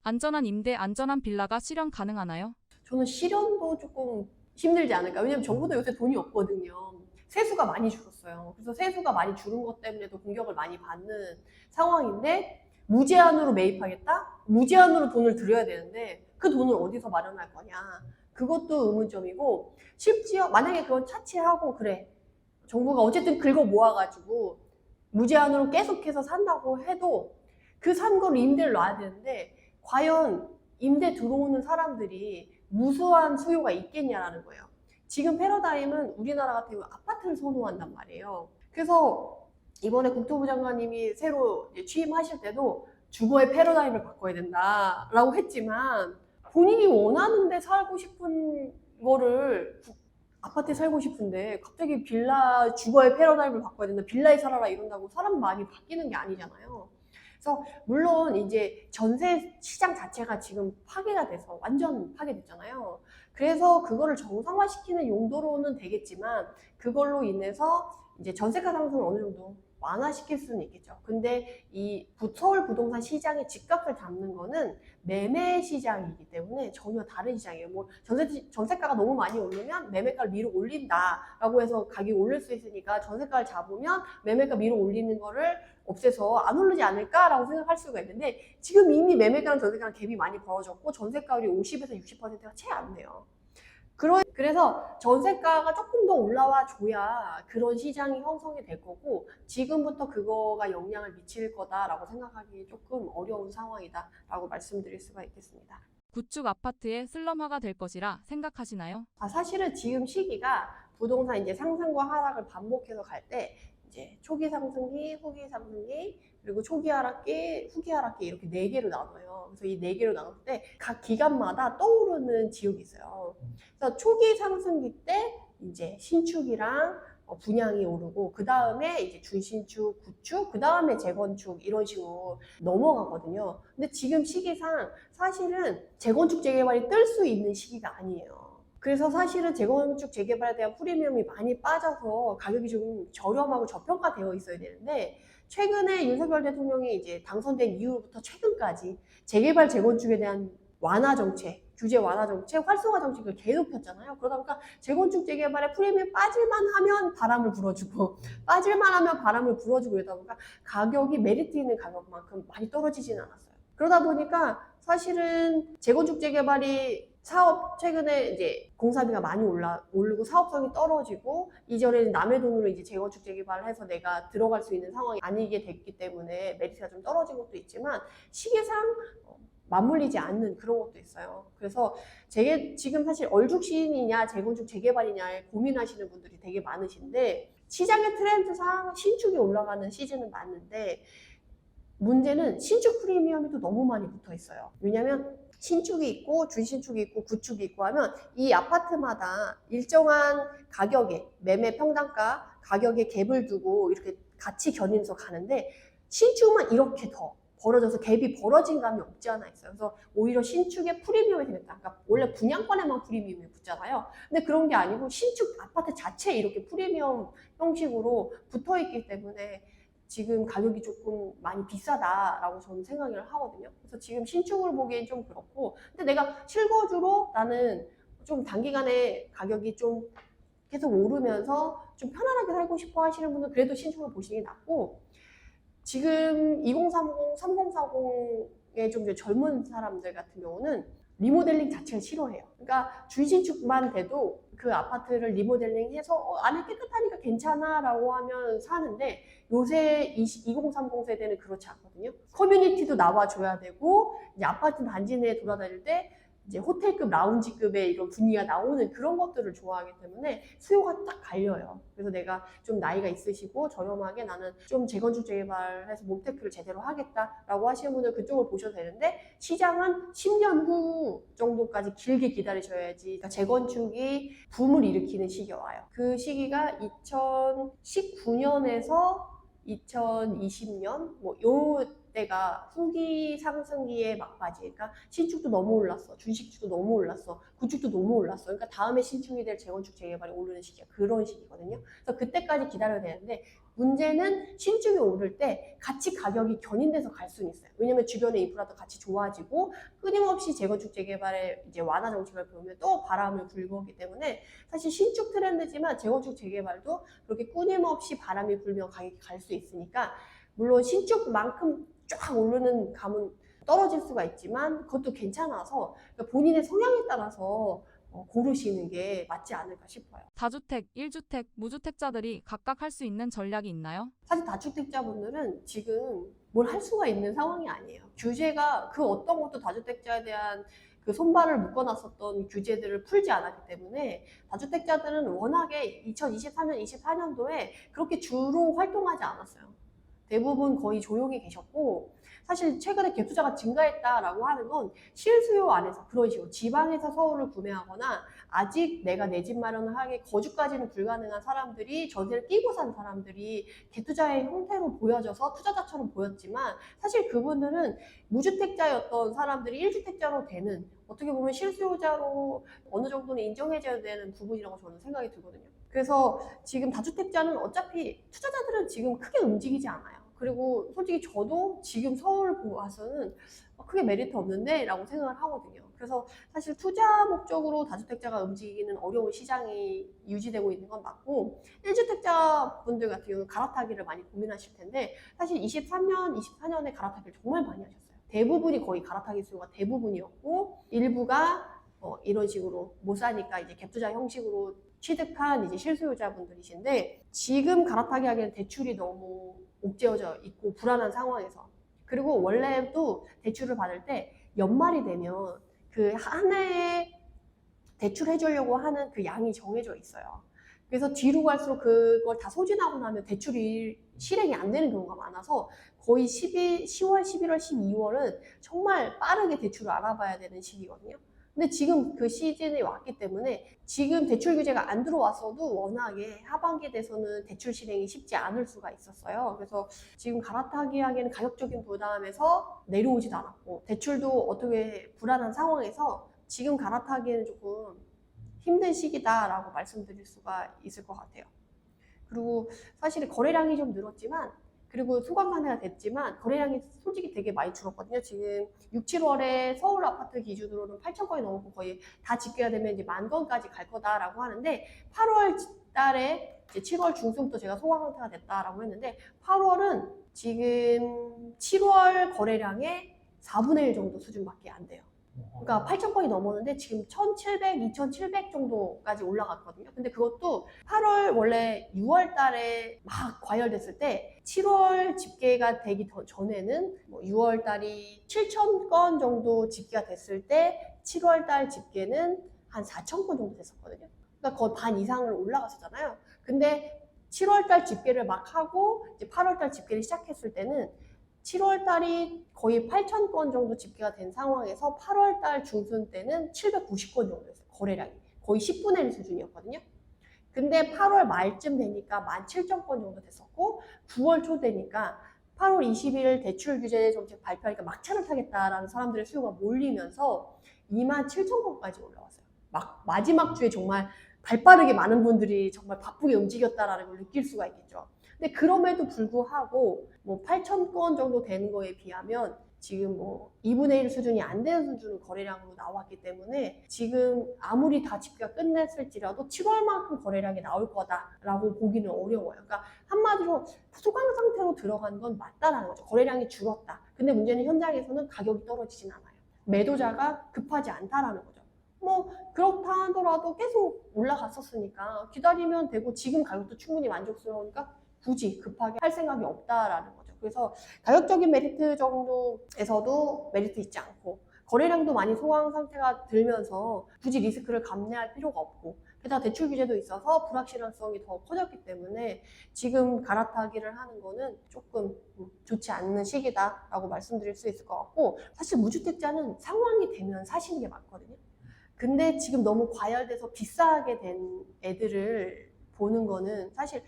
안전한 임대, 안전한 빌라가 실현 가능하나요? 저는 실현도 조금 힘들지 않을까. 왜냐면 정부도 요새 돈이 없거든요. 세수가 많이 줄었어요. 그래서 세수가 많이 줄은 것 때문에도 공격을 많이 받는 상황인데 무제한으로 매입하겠다? 무제한으로 돈을 들여야 되는데 그 돈을 어디서 마련할 거냐. 그것도 의문점이고 심지어 만약에 그건 차치하고 그래. 정부가 어쨌든 긁어 모아가지고 무제한으로 계속해서 산다고 해도 그 산 거를 임대를 놔야 되는데 과연 임대 들어오는 사람들이 무수한 수요가 있겠냐라는 거예요. 지금 패러다임은 우리나라 같은 경우 아파트를 선호한단 말이에요. 그래서 이번에 국토부 장관님이 새로 취임하실 때도 주거의 패러다임을 바꿔야 된다라고 했지만 본인이 원하는 데 살고 싶은 거를 아파트에 살고 싶은데 갑자기 빌라 주거의 패러다임을 바꿔야 된다. 빌라에 살아라 이런다고 사람 마음이 바뀌는 게 아니잖아요. 그래서 물론 이제 전세 시장 자체가 지금 파괴가 돼서 완전 파괴됐잖아요. 그래서 그거를 정상화시키는 용도로는 되겠지만 그걸로 인해서 이제 전세가 상승을 어느 정도 완화시킬 수는 있겠죠. 근데 이 서울 부동산 시장의 집값을 잡는 거는 매매 시장이기 때문에 전혀 다른 시장이에요. 뭐 전세가가 너무 많이 오르면 매매가를 밀어 올린다라고 해서 가격이 오를 수 있으니까 전세가를 잡으면 매매가 밀어 올리는 거를 없애서 안 오르지 않을까라고 생각할 수가 있는데 지금 이미 매매가랑 전세가랑 갭이 많이 벌어졌고 전세가율이 50에서 60%가 채 안 돼요. 그래서 전세가가 조금 더 올라와 줘야 그런 시장이 형성이 될 거고 지금부터 그거가 영향을 미칠 거다라고 생각하기 조금 어려운 상황이다라고 말씀드릴 수가 있겠습니다. 구축 아파트의 슬럼화가 될 것이라 생각하시나요? 사실은 지금 시기가 부동산 이제 상승과 하락을 반복해서 갈 때 이제 초기 상승기, 후기 상승기, 그리고 초기 하락기, 후기 하락기 이렇게 4개로 나눠요. 그래서 이 4개로 나눌 때 각 기간마다 떠오르는 지역이 있어요. 그래서 초기 상승기 때 이제 신축이랑 분양이 오르고 그 다음에 이제 준신축, 구축, 그 다음에 재건축 이런 식으로 넘어가거든요. 근데 지금 시기상 사실은 재건축 재개발이 뜰 수 있는 시기가 아니에요. 그래서 사실은 재건축 재개발에 대한 프리미엄이 많이 빠져서 가격이 좀 저렴하고 저평가되어 있어야 되는데 최근에 윤석열 대통령이 이제 당선된 이후부터 최근까지 재개발 재건축에 대한 완화 정책, 규제 완화 정책, 활성화 정책을 계속 폈잖아요. 그러다 보니까 재건축 재개발에 프리미엄 빠질만 하면 바람을 불어주고 빠질만 하면 바람을 불어주고 이러다 보니까 가격이 메리트 있는 가격만큼 많이 떨어지지는 않았어요. 그러다 보니까 사실은 재건축 재개발이 사업 최근에 이제 공사비가 많이 오르고 사업성이 떨어지고 이전에는 남의 돈으로 이제 재건축 재개발을 해서 내가 들어갈 수 있는 상황이 아니게 됐기 때문에 메리트가 좀 떨어진 것도 있지만 시기상 맞물리지 않는 그런 것도 있어요. 그래서 지금 사실 얼죽신이냐 재건축 재개발이냐에 고민하시는 분들이 되게 많으신데 시장의 트렌드상 신축이 올라가는 시즌은 맞는데 문제는 신축 프리미엄이 또 너무 많이 붙어 있어요. 왜냐면 신축이 있고 준신축이 있고 구축이 있고 하면 이 아파트마다 일정한 가격에 매매 평당가 가격에 갭을 두고 이렇게 같이 견인해서 가는데 신축만 이렇게 더 벌어져서 갭이 벌어진 감이 없지 않아 있어요. 그래서 오히려 신축의 프리미엄이 되겠다. 그러니까 원래 분양권에만 프리미엄이 붙잖아요. 근데 그런 게 아니고 신축 아파트 자체에 이렇게 프리미엄 형식으로 붙어 있기 때문에 지금 가격이 조금 많이 비싸다라고 저는 생각을 하거든요. 그래서 지금 신축을 보기엔 좀 그렇고, 근데 내가 실거주로 나는 좀 단기간에 가격이 좀 계속 오르면서 좀 편안하게 살고 싶어 하시는 분은 그래도 신축을 보시는 게 낫고, 지금 2030, 3040의 좀 젊은 사람들 같은 경우는 리모델링 자체를 싫어해요. 그러니까 준신축만 돼도 그 아파트를 리모델링해서 안에 깨끗하니까 괜찮아 라고 하면 사는데 요새 2030 세대는 그렇지 않거든요. 커뮤니티도 나와줘야 되고 이제 아파트 단지 내에 돌아다닐 때 이제 호텔급 라운지급의 이런 분위기가 나오는 그런 것들을 좋아하기 때문에 수요가 딱 갈려요. 그래서 내가 좀 나이가 있으시고 저렴하게 나는 좀 재건축 재개발해서 몬테크를 제대로 하겠다라고 하시는 분들 그쪽을 보셔도 되는데 시장은 10년 후 정도까지 길게 기다리셔야지 그러니까 재건축이 붐을 일으키는 시기가 와요. 그 시기가 2019년에서 2020년 요 때가 후기 상승기의 막바지. 그러니까 신축도 너무 올랐어. 준신축도 너무 올랐어. 구축도 너무 올랐어. 그러니까 다음에 신축이 될 재건축 재개발이 오르는 시기가 그런 시기거든요. 그래서 그때까지 기다려야 되는데 문제는 신축이 오를 때 같이 가격이 견인돼서 갈 수는 있어요. 왜냐면 주변의 인프라도 같이 좋아지고 끊임없이 재건축 재개발의 이제 완화 정책을 보면 또 바람을 불고 오기 때문에 사실 신축 트렌드지만 재건축 재개발도 그렇게 끊임없이 바람이 불면 가격이 갈 수 있으니까 물론 신축만큼 쫙 오르는 감은 떨어질 수가 있지만 그것도 괜찮아서 본인의 성향에 따라서 고르시는 게 맞지 않을까 싶어요. 다주택, 1주택, 무주택자들이 각각 할 수 있는 전략이 있나요? 사실 다주택자분들은 지금 뭘 할 수가 있는 상황이 아니에요. 규제가 그 어떤 것도 다주택자에 대한 그 손발을 묶어놨었던 규제들을 풀지 않았기 때문에 다주택자들은 워낙에 2023년, 24년도에 그렇게 주로 활동하지 않았어요. 대부분 거의 조용히 계셨고 사실 최근에 갭투자가 증가했다라고 하는 건 실수요 안에서 그런 식으로 지방에서 서울을 구매하거나 아직 내가 내 집 마련을 하기 거주까지는 불가능한 사람들이 전세를 끼고 산 사람들이 갭투자의 형태로 보여져서 투자자처럼 보였지만 사실 그분들은 무주택자였던 사람들이 1주택자로 되는 어떻게 보면 실수요자로 어느 정도는 인정해줘야 되는 부분이라고 저는 생각이 들거든요. 그래서 지금 다주택자는 어차피 투자자들은 지금 크게 움직이지 않아요. 그리고 솔직히 저도 지금 서울 와서는 크게 메리트 없는데 라고 생각을 하거든요. 그래서 사실 투자 목적으로 다주택자가 움직이기는 어려운 시장이 유지되고 있는 건 맞고 1주택자 분들 같은 경우는 갈아타기를 많이 고민하실 텐데 사실 23년, 24년에 갈아타기를 정말 많이 하셨어요. 대부분이 거의 갈아타기 수요가 대부분이었고 일부가 이런 식으로 못 사니까 이제 갭투자 형식으로 취득한 이제 실수요자분들이신데 지금 갈아타기 하기에는 대출이 너무 옥죄어져 있고 불안한 상황에서 그리고 원래도 대출을 받을 때 연말이 되면 그 한 해에 대출해 주려고 하는 그 양이 정해져 있어요. 그래서 뒤로 갈수록 그걸 다 소진하고 나면 대출이 실행이 안 되는 경우가 많아서 거의 10월, 11월, 12월은 정말 빠르게 대출을 알아봐야 되는 시기거든요. 근데 지금 그 시즌이 왔기 때문에 지금 대출 규제가 안 들어왔어도 워낙에 하반기에 대해서는 대출 실행이 쉽지 않을 수가 있었어요. 그래서 지금 갈아타기 하기에는 가격적인 부담에서 내려오지도 않았고 대출도 어떻게 불안한 상황에서 지금 갈아타기에는 조금 힘든 시기다라고 말씀드릴 수가 있을 것 같아요. 그리고 사실 거래량이 좀 늘었지만 그리고 소강 상태가 됐지만 거래량이 솔직히 되게 많이 줄었거든요. 지금 6, 7월에 서울 아파트 기준으로는 8천 건이 넘고 거의 다 집계가 되면 이제 10,000건까지 갈 거다라고 하는데 8월 달에 이제 7월 중순부터 제가 소강 상태가 됐다라고 했는데 8월은 지금 7월 거래량의 4분의 1 정도 수준밖에 안 돼요. 그러니까 8천 건이 넘었는데 지금 1,700, 2,700 정도까지 올라갔거든요. 근데 그것도 8월 원래 6월 달에 막 과열됐을 때 7월 집계가 되기 전에는 뭐 6월 달이 7천 건 정도 집계가 됐을 때 7월 달 집계는 한 4천 건 정도 됐었거든요. 그러니까 거의 반 이상을 올라갔었잖아요. 근데 7월 달 집계를 막 하고 이제 8월 달 집계를 시작했을 때는 7월 달이 거의 8천 건 정도 집계가 된 상황에서 8월 달 중순 때는 790건 정도였어요. 거래량이. 거의 10분의 1 수준이었거든요. 근데 8월 말쯤 되니까 17,000건 정도 됐었고 9월 초 되니까 8월 20일 대출 규제 정책 발표하니까 막차를 타겠다라는 사람들의 수요가 몰리면서 27,000건까지 올라왔어요. 막 마지막 주에 정말 발빠르게 많은 분들이 정말 바쁘게 움직였다라는 걸 느낄 수가 있겠죠. 근데 그럼에도 불구하고 뭐 8,000건 정도 되는 거에 비하면 지금 뭐 2분의 1 수준이 안 되는 수준 거래량으로 나왔기 때문에 지금 아무리 다 집계가 끝냈을지라도 7월만큼 거래량이 나올 거다라고 보기는 어려워요. 그러니까 한마디로 소강 상태로 들어간 건 맞다라는 거죠. 거래량이 줄었다. 근데 문제는 현장에서는 가격이 떨어지진 않아요. 매도자가 급하지 않다라는 거죠. 뭐 그렇다 하더라도 계속 올라갔었으니까 기다리면 되고 지금 가격도 충분히 만족스러우니까 굳이 급하게 할 생각이 없다라는 거죠. 그래서 가격적인 메리트 정도에서도 메리트 있지 않고 거래량도 많이 소강 상태가 들면서 굳이 리스크를 감내할 필요가 없고 게다가 대출 규제도 있어서 불확실성이 더 커졌기 때문에 지금 갈아타기를 하는 거는 조금 좋지 않는 시기다라고 말씀드릴 수 있을 것 같고 사실 무주택자는 상황이 되면 사시는 게 맞거든요. 근데 지금 너무 과열돼서 비싸게 된 애들을 보는 거는 사실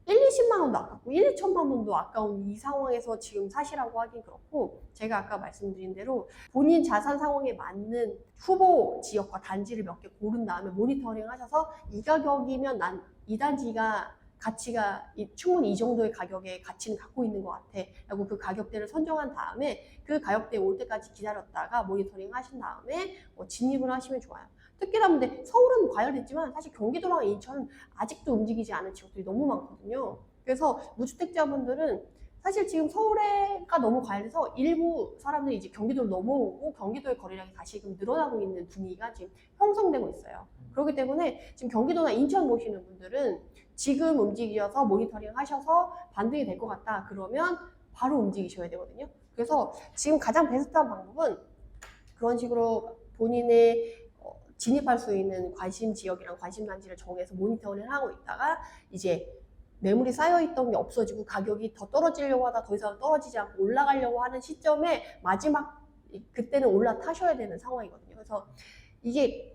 1, 20만 원도 아깝고 1, 2천만 원도 아까운 이 상황에서 지금 사시라고 하긴 그렇고 제가 아까 말씀드린 대로 본인 자산 상황에 맞는 후보 지역과 단지를 몇 개 고른 다음에 모니터링 하셔서 이 가격이면 난 이 단지가 가치가 충분히 이 정도의 가격의 가치는 갖고 있는 것 같아 라고 그 가격대를 선정한 다음에 그 가격대에 올 때까지 기다렸다가 모니터링 하신 다음에 진입을 하시면 좋아요. 특히나 근데 서울은 과열됐지만 사실 경기도랑 인천은 아직도 움직이지 않은 지역들이 너무 많거든요. 그래서 무주택자분들은 사실 지금 서울에가 너무 과열돼서 일부 사람들이 이제 경기도로 넘어오고 경기도의 거래량이 다시금 늘어나고 있는 분위기가 지금 형성되고 있어요. 그렇기 때문에 지금 경기도나 인천 보시는 분들은 지금 움직여서 모니터링 하셔서 반등이 될 것 같다 그러면 바로 움직이셔야 되거든요. 그래서 지금 가장 베스트한 방법은 그런 식으로 본인의 진입할 수 있는 관심 지역이랑 관심 단지를 정해서 모니터링을 하고 있다가 이제 매물이 쌓여있던 게 없어지고 가격이 더 떨어지려고 하다 더 이상 떨어지지 않고 올라가려고 하는 시점에 마지막 그때는 올라타셔야 되는 상황이거든요. 그래서 이게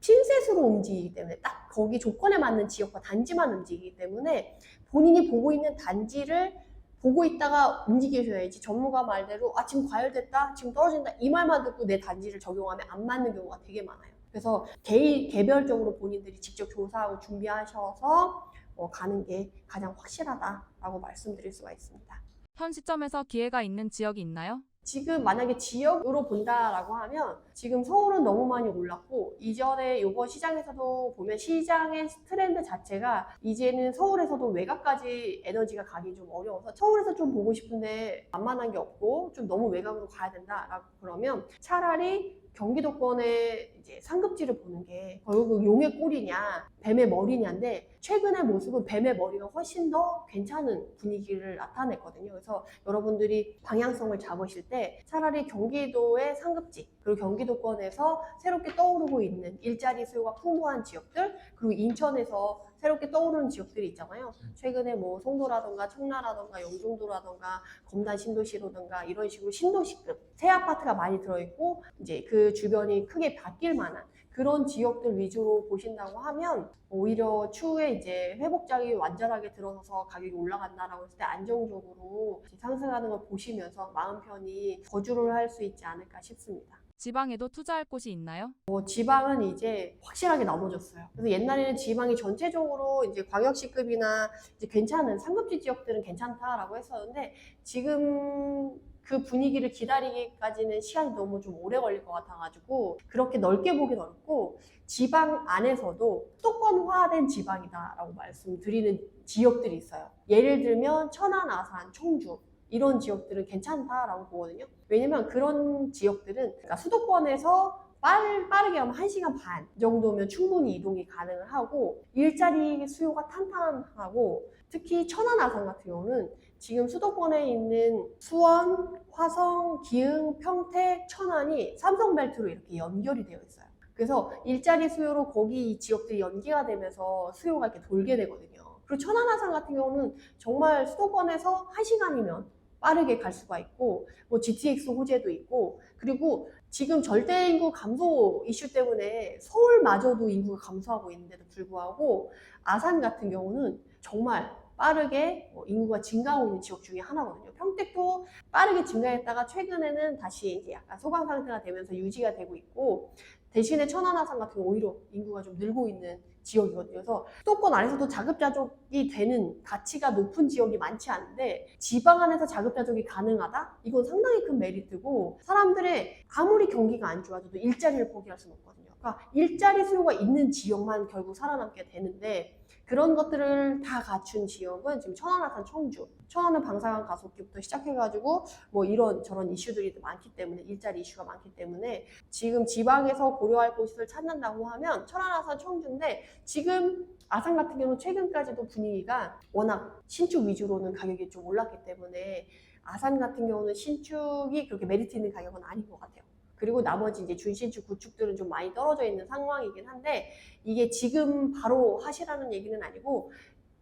핀셋으로 움직이기 때문에 딱 거기 조건에 맞는 지역과 단지만 움직이기 때문에 본인이 보고 있는 단지를 보고 있다가 움직이셔야지 전문가 말대로 지금 과열됐다 지금 떨어진다 이 말만 듣고 내 단지를 적용하면 안 맞는 경우가 되게 많아요. 그래서 개별적으로 본인들이 직접 조사하고 준비하셔서 가는 게 가장 확실하다라고 말씀드릴 수가 있습니다. 현 시점에서 기회가 있는 지역이 있나요? 지금 만약에 지역으로 본다라고 하면 지금 서울은 너무 많이 올랐고 이전에 이번 시장에서도 보면 시장의 트렌드 자체가 이제는 서울에서도 외곽까지 에너지가 가기 좀 어려워서 서울에서 좀 보고 싶은데 만만한 게 없고 좀 너무 외곽으로 가야 된다라고 그러면 차라리 경기도권의 이제 상급지를 보는 게 결국 용의 꼴이냐 뱀의 머리냐인데 최근의 모습은 뱀의 머리가 훨씬 더 괜찮은 분위기를 나타냈거든요. 그래서 여러분들이 방향성을 잡으실 때 차라리 경기도의 상급지 그리고 경기도권에서 새롭게 떠오르고 있는 일자리 수요가 풍부한 지역들 그리고 인천에서 새롭게 떠오르는 지역들이 있잖아요. 최근에 뭐 송도라던가 청라라던가 영종도라던가 검단 신도시라던가 이런 식으로 신도시급 새 아파트가 많이 들어있고 이제 그 주변이 크게 바뀔 만한 그런 지역들 위주로 보신다고 하면 오히려 추후에 이제 회복장이 완전하게 들어서서 가격이 올라간다라고 했을 때 안정적으로 상승하는 걸 보시면서 마음 편히 거주를 할 수 있지 않을까 싶습니다. 지방에도 투자할 곳이 있나요? 지방은 이제 확실하게 나눠졌어요. 그래서 옛날에는 지방이 전체적으로 이제 광역시급이나 이제 괜찮은 상급지 지역들은 괜찮다라고 했었는데 지금 그 분위기를 기다리기까지는 시간이 너무 좀 오래 걸릴 것 같아가지고 그렇게 넓게 보긴 어렵고 지방 안에서도 수도권화된 지방이다라고 말씀드리는 지역들이 있어요. 예를 들면 천안, 아산, 청주 이런 지역들은 괜찮다라고 보거든요. 왜냐면 그런 지역들은 그러니까 수도권에서 빠르게 하면 1시간 반 정도면 충분히 이동이 가능을 하고 일자리 수요가 탄탄하고 특히 천안, 아산 같은 경우는 지금 수도권에 있는 수원, 화성, 기흥, 평택, 천안이 삼성벨트로 이렇게 연결이 되어 있어요. 그래서 일자리 수요로 거기 이 지역들이 연계가 되면서 수요가 이렇게 돌게 되거든요. 그리고 천안, 아산 같은 경우는 정말 수도권에서 1시간이면 빠르게 갈 수가 있고 뭐 GTX 호재도 있고 그리고 지금 절대 인구 감소 이슈 때문에 서울마저도 인구가 감소하고 있는데도 불구하고 아산 같은 경우는 정말 빠르게 인구가 증가하고 있는 지역 중에 하나거든요. 평택도 빠르게 증가했다가 최근에는 다시 이제 약간 소강 상태가 되면서 유지가 되고 있고 대신에 천안, 아산 같은 경우 오히려 인구가 좀 늘고 있는 지역이거든요. 그래서 수도권 안에서도 자급자족이 되는 가치가 높은 지역이 많지 않은데 지방 안에서 자급자족이 가능하다? 이건 상당히 큰 메리트고 사람들의 아무리 경기가 안 좋아져도 일자리를 포기할 수는 없거든요. 그러니까 일자리 수요가 있는 지역만 결국 살아남게 되는데 그런 것들을 다 갖춘 지역은 지금 천안, 아산, 청주 천안은 방사능 가속기부터 시작해가지고 뭐 이런 저런 이슈들이 많기 때문에 일자리 이슈가 많기 때문에 지금 지방에서 고려할 곳을 찾는다고 하면 천안, 아산, 청주인데 지금 아산 같은 경우는 최근까지도 분위기가 워낙 신축 위주로는 가격이 좀 올랐기 때문에 아산 같은 경우는 신축이 그렇게 메리트 있는 가격은 아닌 것 같아요. 그리고 나머지 이제 준신축, 구축들은 좀 많이 떨어져 있는 상황이긴 한데 이게 지금 바로 하시라는 얘기는 아니고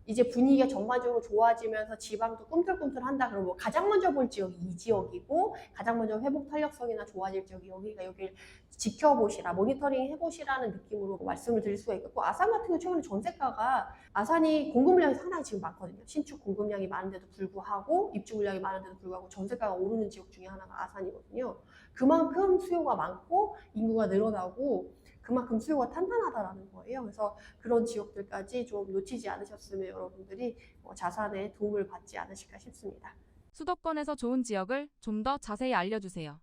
이제 분위기가 전반적으로 좋아지면서 지방도 꿈틀꿈틀한다 그러면 뭐 가장 먼저 볼 지역이 이 지역이고 가장 먼저 회복 탄력성이나 좋아질 지역이 여기를 지켜보시라 모니터링 해보시라는 느낌으로 말씀을 드릴 수가 있고 아산 같은 경우 최근에 전세가가 아산이 공급량이 상당히 지금 많거든요. 신축 공급량이 많은데도 불구하고 입주 물량이 많은데도 불구하고 전세가가 오르는 지역 중에 하나가 아산이거든요. 그만큼 수요가 많고 인구가 늘어나고 그만큼 수요가 탄탄하다라는 거예요. 그래서 그런 지역들까지 좀 놓치지 않으셨으면 여러분들이 자산에 도움을 받지 않으실까 싶습니다. 수도권에서 좋은 지역을 좀 더 자세히 알려주세요.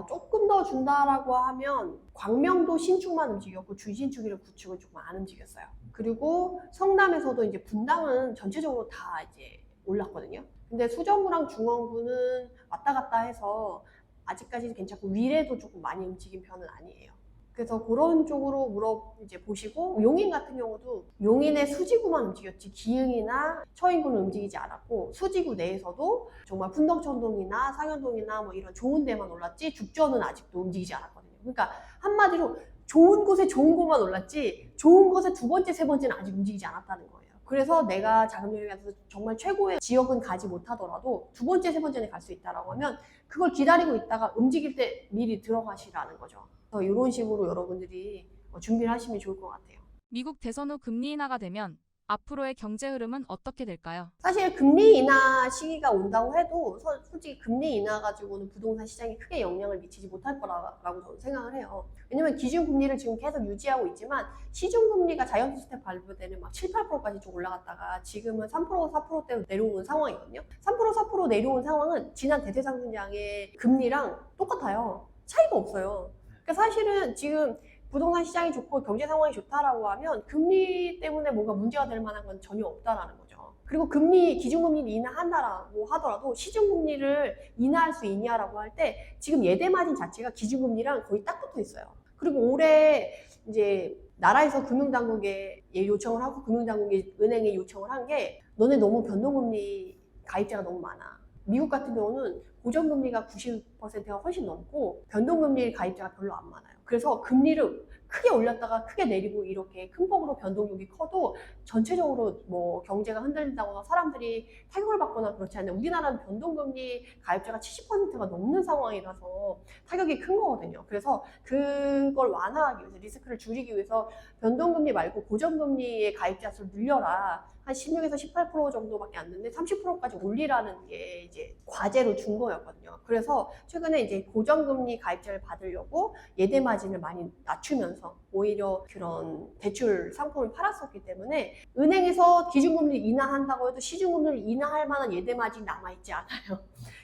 조금 더 준다라고 하면 광명도 신축만 움직였고 준신축이랑 구축은 조금 안 움직였어요. 그리고 성남에서도 이제 분당은 전체적으로 다 이제 올랐거든요. 근데 수정구랑 중원구는 왔다 갔다 해서 아직까지 괜찮고 위례도 조금 많이 움직인 편은 아니에요. 그래서 그런 쪽으로 이제 보시고 용인 같은 경우도 용인의 수지구만 움직였지 기흥이나 처인구는 움직이지 않았고 수지구 내에서도 정말 분덕천동이나 상현동이나 뭐 이런 좋은 데만 올랐지 죽전은 아직도 움직이지 않았거든요. 그러니까 한마디로 좋은 곳에 좋은 곳만 올랐지 좋은 곳에 두 번째, 세 번째는 아직 움직이지 않았다는 거예요. 그래서 내가 자금여행에 가서 정말 최고의 지역은 가지 못하더라도 두 번째, 세 번째는 갈 수 있다라고 하면 그걸 기다리고 있다가 움직일 때 미리 들어가시라는 거죠. 그래서 이런 식으로 여러분들이 준비를 하시면 좋을 것 같아요. 미국 대선 후 금리 인하가 되면 앞으로의 경제 흐름은 어떻게 될까요? 사실 금리 인하 시기가 온다고 해도 솔직히 금리 인하 가지고는 부동산 시장에 크게 영향을 미치지 못할 거라고 저는 생각을 해요. 왜냐면 기준금리를 지금 계속 유지하고 있지만 시중금리가 자이언트 스텝 발표되는 막 7, 8%까지 좀 올라갔다가 지금은 3%, 4%대로 내려온 상황이거든요. 3%, 4% 내려온 상황은 지난 대대상승장의 금리랑 똑같아요. 차이가 없어요. 그러니까 사실은 지금 부동산 시장이 좋고 경제 상황이 좋다라고 하면 금리 때문에 뭔가 문제가 될 만한 건 전혀 없다라는 거죠. 그리고 기준금리를 인하한다라고 하더라도 시중금리를 인하할 수 있냐라고 할 때 지금 예대마진 자체가 기준금리랑 거의 딱 붙어 있어요. 그리고 올해 이제 나라에서 금융당국에 요청을 하고 금융당국이 은행에 요청을 한 게 너네 너무 변동금리 가입자가 너무 많아. 미국 같은 경우는 고정금리가 90%가 훨씬 넘고 변동금리 가입자가 별로 안 많아요. 그래서 금리를 크게 올렸다가 크게 내리고 이렇게 큰 폭으로 변동력이 커도 전체적으로 뭐 경제가 흔들린다거나 사람들이 타격을 받거나 그렇지 않아요. 우리나라는 변동금리 가입자가 70%가 넘는 상황이라서 타격이 큰 거거든요. 그래서 그걸 완화하기 위해서 리스크를 줄이기 위해서 변동금리 말고 고정금리의 가입자 수를 늘려라. 한 16에서 18% 정도밖에 안 되는데 30%까지 올리라는 게 이제 과제로 준 거였거든요. 그래서 최근에 이제 고정금리 가입자를 받으려고 예대 마진을 많이 낮추면서 오히려 그런 대출 상품을 팔았었기 때문에 은행에서 기준금리를 인하한다고 해도 시중금리를 인하할 만한 예대 마진이 남아있지 않아요.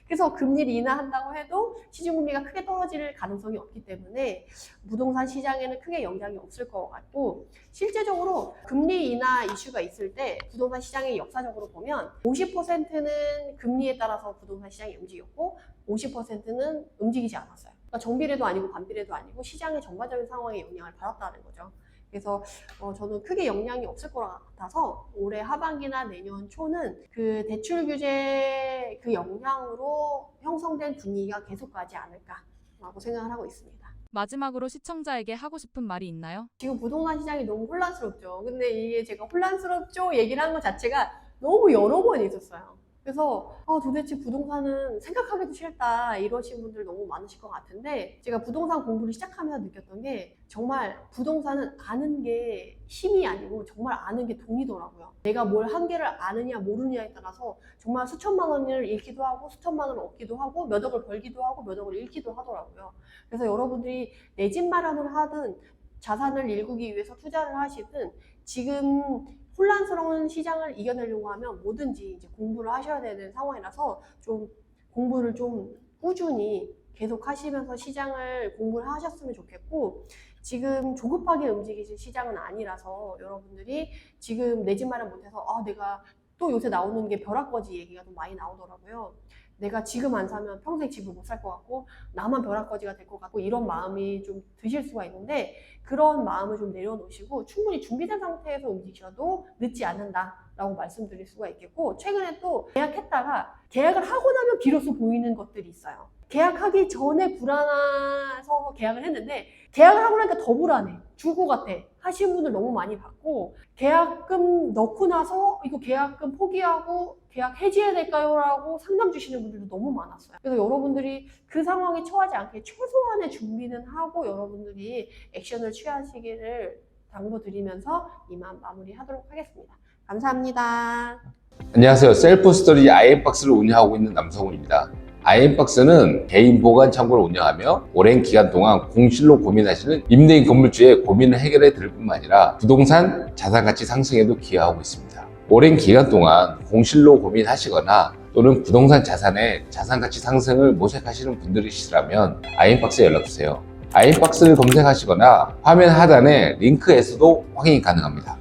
그래서 금리를 인하한다고 해도 시중금리가 크게 떨어질 가능성이 없기 때문에 부동산 시장에는 크게 영향이 없을 것 같고, 실제적으로 금리 인하 이슈가 있을 때 부동산 시장의 역사적으로 보면 50%는 금리에 따라서 부동산 시장이 움직였고 50%는 움직이지 않았어요. 그러니까 정비례도 아니고 반비례도 아니고 시장의 전반적인 상황에 영향을 받았다는 거죠. 그래서 저는 크게 영향이 없을 것 같아서 올해 하반기나 내년 초는 그 대출 규제 그 영향으로 형성된 분위기가 계속 가지 않을까라고 생각을 하고 있습니다. 마지막으로 시청자에게 하고 싶은 말이 있나요? 지금 부동산 시장이 너무 혼란스럽죠. 근데 이게 제가 혼란스럽죠 얘기를 한 것 자체가 너무 여러 번 있었어요. 그래서 도대체 부동산은 생각하기도 싫다 이러신 분들 너무 많으실 것 같은데, 제가 부동산 공부를 시작하면서 느꼈던 게 정말 부동산은 아는 게 힘이 아니고 정말 아는 게 돈이더라고요. 내가 뭘 한 개를 아느냐 모르느냐에 따라서 정말 수천만 원을 잃기도 하고 수천만 원을 얻기도 하고 몇 억을 벌기도 하고 몇 억을 잃기도 하더라고요. 그래서 여러분들이 내 집 마련을 하든 자산을 일구기 위해서 투자를 하시든 지금 혼란스러운 시장을 이겨내려고 하면 뭐든지 이제 공부를 하셔야 되는 상황이라서 좀 공부를 좀 꾸준히 계속 하시면서 시장을 공부를 하셨으면 좋겠고, 지금 조급하게 움직이실 시장은 아니라서 여러분들이 지금 내 집 마련 못해서 내가 또 요새 나오는 게 벼락거지 얘기가 좀 많이 나오더라고요. 내가 지금 안 사면 평생 집을 못 살 것 같고 나만 벼락거지가 될 것 같고 이런 마음이 좀 드실 수가 있는데, 그런 마음을 좀 내려놓으시고 충분히 준비된 상태에서 움직이셔도 늦지 않는다라고 말씀드릴 수가 있겠고, 최근에 또 계약했다가 계약을 하고 나면 비로소 보이는 것들이 있어요. 계약하기 전에 불안해서 계약을 했는데 계약을 하고 나니까 더 불안해, 죽을 것 같아 하시는 분들 너무 많이 봤고, 계약금 넣고 나서 이거 계약금 포기하고 계약 해지해야 될까요? 라고 상담 주시는 분들도 너무 많았어요. 그래서 여러분들이 그 상황에 처하지 않게 최소한의 준비는 하고 여러분들이 액션을 취하시기를 당부드리면서 이만 마무리하도록 하겠습니다. 감사합니다. 안녕하세요. 셀프 스토리 아이엠박스를 운영하고 있는 남성훈입니다. 아이엠박스는 개인 보관 창고를 운영하며 오랜 기간 동안 공실로 고민하시는 임대인 건물주의 고민을 해결해 드릴 뿐만 아니라 부동산 자산가치 상승에도 기여하고 있습니다. 오랜 기간 동안 공실로 고민하시거나 또는 부동산 자산의 자산가치 상승을 모색하시는 분들이시라면 아이엠박스에 연락주세요. 아이엠박스를 검색하시거나 화면 하단의 링크에서도 확인이 가능합니다.